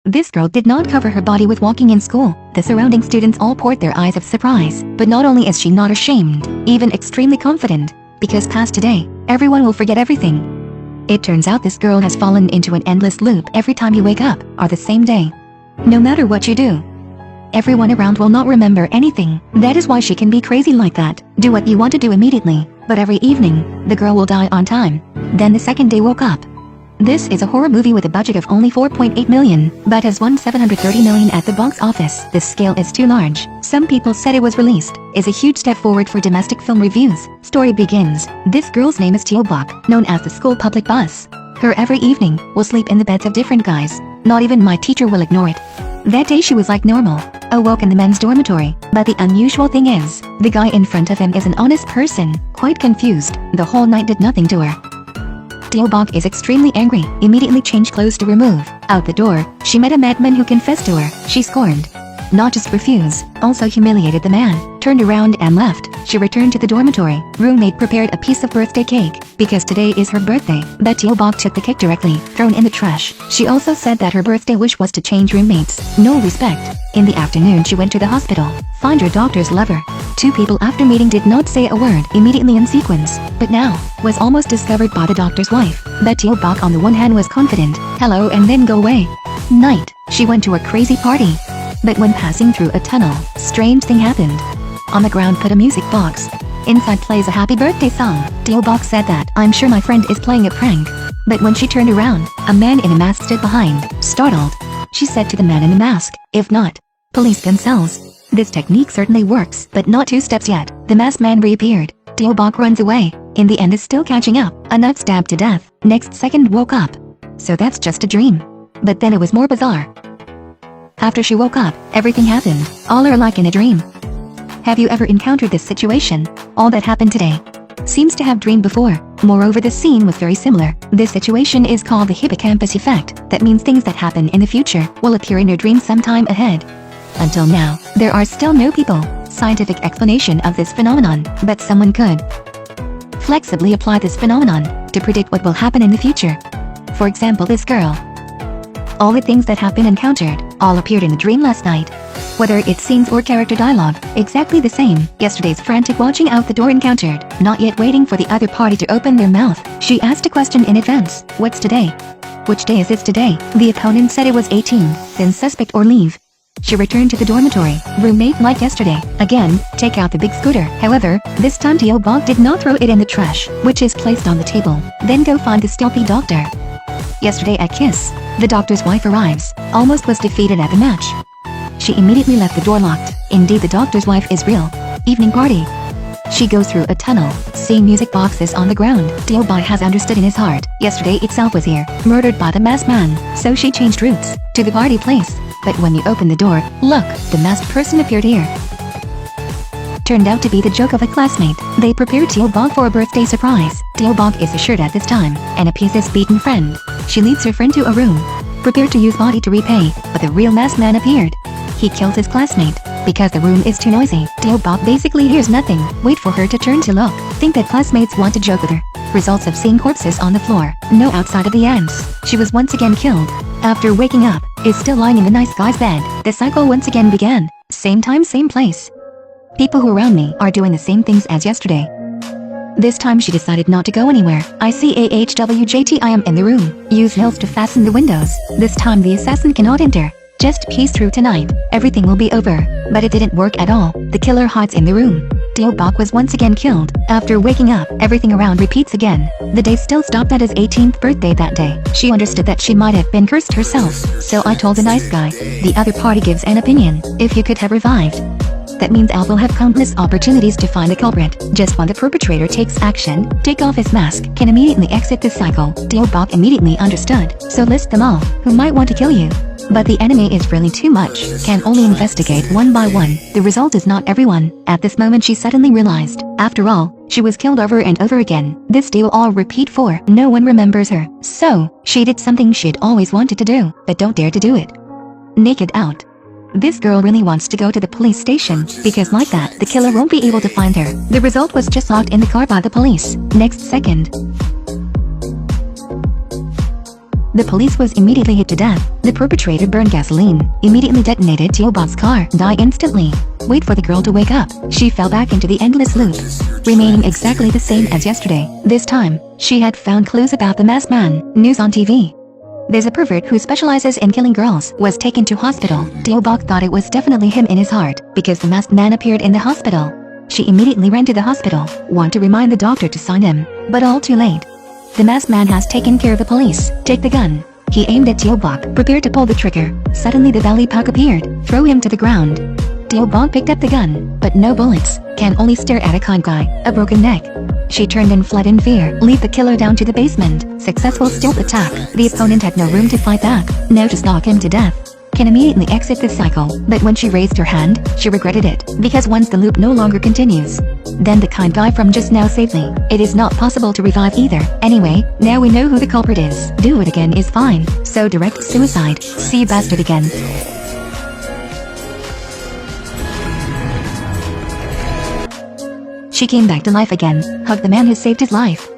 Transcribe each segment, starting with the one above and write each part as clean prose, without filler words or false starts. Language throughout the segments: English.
This girl did not cover her body with walking in school. The surrounding students all poured their eyes of surprise. But not only is she not ashamed, even extremely confident, because past today, everyone will forget everything. It turns out this girl has fallen into an endless loop every time you wake up, or the same day. No matter what you do, everyone around will not remember anything. That is why she can be crazy like that. Do what you want to do immediately, but every evening, the girl will die on time. Then the second day woke up. This is a horror movie with a budget of only 4.8 million, but has won 730 million at the box office. This scale is too large. Some people said it was released is a huge step forward for domestic film reviews. Story begins. This girl's name is Teobok, known as the school public bus. Her every evening will sleep in the beds of different guys. Not even my teacher will ignore it. That day she was like normal, awoke in the men's dormitory, but the unusual thing is, the guy in front of him is an honest person, quite confused. The whole night did nothing to her. Teobok is extremely angry, immediately changed clothes to remove. Out the door, she met a madman who confessed to her. She scorned. Not just refused, also humiliated the man, turned around and left. She returned to the dormitory. Roommate prepared a piece of birthday cake, because today is her birthday, but Teobok took the cake directly, thrown in the trash. She also said that her birthday wish was to change roommates. No respect. In the afternoon she went to the hospital, find her doctor's lover. Two people after meeting did not say a word immediately in sequence, but now, was almost discovered by the doctor's wife. But Teobok on the one hand was confident, hello and then go away. Night, she went to a crazy party. But when passing through a tunnel, strange thing happened. On the ground put a music box. Inside plays a happy birthday song. Teobok said that, I'm sure my friend is playing a prank. But when she turned around, a man in a mask stood behind. Startled, she said to the man in the mask, if not, police themselves. This technique certainly works, but not 2 steps yet. The masked man reappeared. Teobok runs away. In the end is still catching up. A knife stabbed to death. Next second woke up. So that's just a dream. But then it was more bizarre. After she woke up, everything happened, all are like in a dream. Have you ever encountered this situation? All that happened today seems to have dreamed before. Moreover, the scene was very similar. This situation is called the hippocampus effect. That means things that happen in the future will appear in your dream sometime ahead. Until now, there are still no scientific explanation of this phenomenon, but someone could flexibly apply this phenomenon to predict what will happen in the future. For example, this girl. All the things that have been encountered all appeared in the dream last night. Whether it's scenes or character dialogue, exactly the same. Yesterday's frantic watching out the door encountered, not yet waiting for the other party to open their mouth. She asked a question in advance. What's today? Which day is this today? The opponent said it was 18, then suspect or leave. She returned to the dormitory. Roommate like yesterday. Again, take out the big scooter. However, this time Teobok did not throw it in the trash, which is placed on the table. Then go find the stealthy doctor. Yesterday at Kiss, the doctor's wife arrives, almost was defeated at the match. She immediately left the door locked. Indeed, the doctor's wife is real. Evening party. She goes through a tunnel, seeing music boxes on the ground. Teobok has understood in his heart, yesterday itself was here, murdered by the masked man. So she changed routes to the party place. But when you open the door, look, the masked person appeared here. Turned out to be the joke of a classmate. They prepared Teobok for a birthday surprise. Teobok is assured at this time, and appears his beaten friend. She leads her friend to a room, prepared to use body to repay, but the real masked man appeared. He kills his classmate, because the room is too noisy. Teobok basically hears nothing, wait for her to turn to look, think that classmates want to joke with her. Results of seeing corpses on the floor, no outside of the ants. She was once again killed. After waking up, is still lying in the nice guy's bed. The cycle once again began. Same time, same place. People who around me are doing the same things as yesterday. This time she decided not to go anywhere. ICAHWJT, I am in the room. Use nails to fasten the windows. This time the assassin cannot enter. Just piece through tonight. Everything will be over. But it didn't work at all. The killer hides in the room. Teobok was once again killed. After waking up, everything around repeats again. The day still stopped at his 18th birthday that day. She understood that she might have been cursed herself. So I told the nice guy. The other party gives an opinion. If you could have revived. That means Al will have countless opportunities to find the culprit. Just when the perpetrator takes action, take off his mask, can immediately exit the cycle. Teobok immediately understood. So list them all, who might want to kill you. But the enemy is really too much, can only investigate one by one. The result is not everyone. At this moment she suddenly realized, after all, she was killed over and over again. This day will all repeat for, no one remembers her. So, she did something she'd always wanted to do, but don't dare to do it. Naked out. This girl really wants to go to the police station, because like that, the killer won't be able to find her. The result was just locked in the car by the police. Next second. The police was immediately hit to death. The perpetrator burned gasoline, immediately detonated Teo Bok's car, die instantly. Wait for the girl to wake up. She fell back into the endless loop, remaining exactly the same as yesterday. This time, she had found clues about the masked man. News on TV. There's a pervert who specializes in killing girls, was taken to hospital. Teo Bok thought it was definitely him in his heart, because the masked man appeared in the hospital. She immediately ran to the hospital, want to remind the doctor to sign him, but all too late. The masked man has taken care of the police. Take the gun. He aimed at Teo Bok, prepared to pull the trigger. Suddenly the valley puck appeared, throw him to the ground. Teo Bok picked up the gun, but no bullets, can only stare at a kind guy, a broken neck. She turned and fled in fear, leave the killer down to the basement. Successful stealth attack. The opponent had no room to fight back, now just knock him to death. Can immediately exit the cycle, but when she raised her hand, she regretted it, because once the loop no longer continues, then the kind guy from just now safely, it is not possible to revive either. Anyway, now we know who the culprit is. Do it again is fine, so direct suicide. See you bastard again. She came back to life again, hugged the man who saved his life.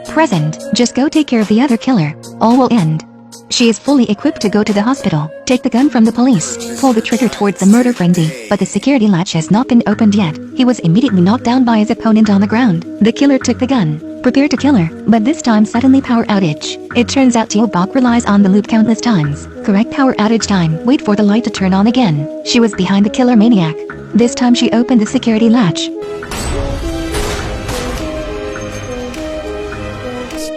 Present, just go take care of the other killer, all will end. She is fully equipped to go to the hospital, take the gun from the police, pull the trigger towards the murder frenzy, but the security latch has not been opened yet. He was immediately knocked down by his opponent on the ground. The killer took the gun, prepared to kill her, but this time suddenly power outage. It turns out Teo Bok relies on the loop countless times. Correct power outage time, wait for the light to turn on again. She was behind the killer maniac. This time she opened the security latch.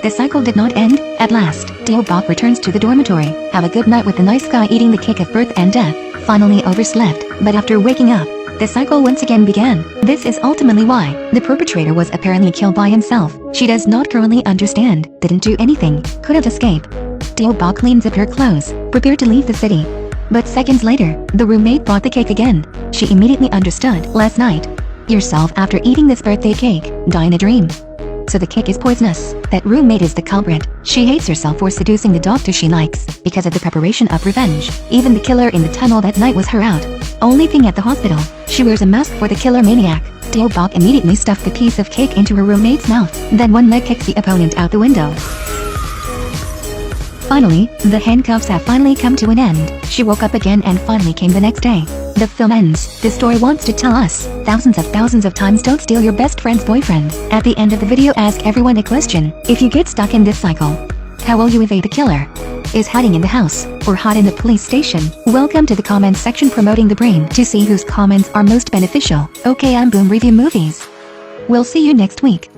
The cycle did not end. At last, Teo Bok returns to the dormitory. Have a good night with the nice guy eating the cake of birth and death. Finally overslept, but after waking up, the cycle once again began. This is ultimately why the perpetrator was apparently killed by himself. She does not currently understand, didn't do anything, couldn't escape. Teo Bok cleans up her clothes, prepared to leave the city. But seconds later, the roommate brought the cake again. She immediately understood. Last night, yourself after eating this birthday cake, die in a dream. So the cake is poisonous. That roommate is the culprit. She hates herself for seducing the doctor she likes, because of the preparation of revenge. Even the killer in the tunnel that night was her out. Only thing at the hospital, she wears a mask for the killer maniac. Teo Bok immediately stuffed the piece of cake into her roommate's mouth. Then one leg kicks the opponent out the window. Finally, the handcuffs have finally come to an end. She woke up again and finally came the next day. The film ends. The story wants to tell us, thousands of times don't steal your best friend's boyfriend. At the end of the video ask everyone a question. If you get stuck in this cycle, how will you evade the killer? Is hiding in the house, or hide in the police station? Welcome to the comments section promoting the brain to see whose comments are most beneficial. Okay, I'm Boom Review Movies. We'll see you next week.